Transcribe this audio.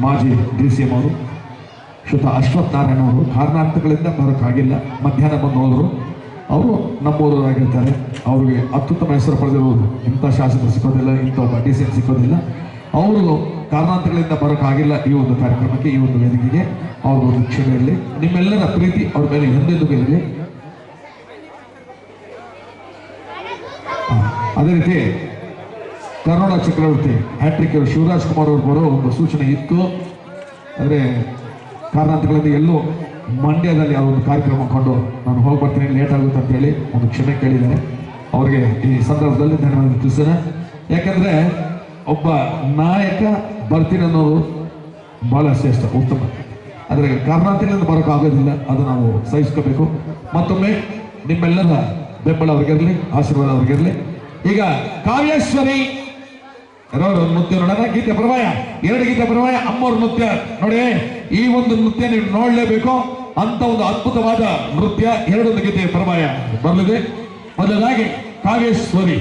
ಮಾಜಿ DCM ಅವರು ಶ್ರೀಯುತ ಅಶ್ವಥ್ ನಾರಾಯಣ ಅವರು ಕಾರಣಾಂತರಗಳಿಂದ ಬರೋಕ್ಕಾಗಿಲ್ಲ, ಮಧ್ಯಾಹ್ನ ಬಂದು ಹೋದರು. ಅವರು ನಮ್ಮೂರಾಗಿರ್ತಾರೆ. ಅವ್ರಿಗೆ ಅತ್ಯುತ್ತಮ ಹೆಸರು ಪಡೆದಿರುವುದು ಇಂಥ ಶಾಸಕರು ಸಿಕ್ಕೋದಿಲ್ಲ, ಇಂಥ ಒಬ್ಬ DCM ಸಿಕ್ಕೋದಿಲ್ಲ. ಅವರು ಕಾರಣಾಂತರಗಳಿಂದ ಬರೋಕ್ಕಾಗಿಲ್ಲ ಈ ಒಂದು ಕಾರ್ಯಕ್ರಮಕ್ಕೆ, ಈ ಒಂದು ವೇದಿಕೆಗೆ. ಅವ್ರಿಗೊಂದು ಕ್ಷಮೆ ಇರಲಿ. ನಿಮ್ಮೆಲ್ಲರ ಪ್ರೀತಿ ಅವ್ರ ಮೇಲೆ ಎಂದೆಂದಿಗೂ ಇರಲಿ. ಅದೇ ರೀತಿ ಕರುಣಾ ಚಕ್ರವರ್ತಿ ಹ್ಯಾಟ್ರಿಕ್ ಶಿವರಾಜ್ ಕುಮಾರ್ ಅವರು ಬರೋ ಒಂದು ಸೂಚನೆ ಇತ್ತು. ಆದರೆ ಕಾರಣಾಂತರಗಳಿಂದ ಎಲ್ಲೂ ಮಂಡ್ಯದಲ್ಲಿ ಆ ಒಂದು ಕಾರ್ಯಕ್ರಮ ಕೊಂಡು ನಾನು ಹೋಗಿ ಬರ್ತೀನಿ, ಲೇಟ್ ಆಗುತ್ತೆ ಅಂತೇಳಿ ಒಂದು ಕ್ಷಮೆ ಕೇಳಿದ್ದಾರೆ. ಅವರಿಗೆ ಈ ಸಂದರ್ಭದಲ್ಲಿ ಧನ್ಯವಾದ ತಿಳಿಸ್ತೇನೆ. ಯಾಕಂದರೆ ಒಬ್ಬ ನಾಯಕ ಬರ್ತೀನಿ ಅನ್ನೋದು ಭಾಳ ಶ್ರೇಷ್ಠ, ಉತ್ತಮ. ಆದರೆ ಕಾರಣಾಂತರಗಳಿಂದ ಬರೋಕ್ಕಾಗೋದಿಲ್ಲ, ಅದು ನಾವು ಸಹಿಸ್ಕೋಬೇಕು. ಮತ್ತೊಮ್ಮೆ ನಿಮ್ಮೆಲ್ಲರ ಬೆಂಬಲ ಅವ್ರಿಗಿರಲಿ, ಆಶೀರ್ವಾದ ಅವ್ರಿಗಿರಲಿ. ಈಗ ಕಾವ್ಯೇಶ್ವರಿ ನೃತ್ಯ ನೋಡೋಣ. ಗೀತೆ ಪ್ರವಾಯ, 2 ಗೀತೆ ಪ್ರವಾಯ, ಅಮ್ಮವ್ರ ನೃತ್ಯ ನೋಡಿ. ಈ ಒಂದು ನೃತ್ಯ ನೀವು ನೋಡಲೇಬೇಕು ಅಂತ ಒಂದು ಅದ್ಭುತವಾದ ನೃತ್ಯ. 2 ಗೀತೆ ಪ್ರವಾಯ ಬರಲಿದೆ. ಮೊದಲಾಗಿ ಕಾವ್ಯೇಶ್ವರಿ.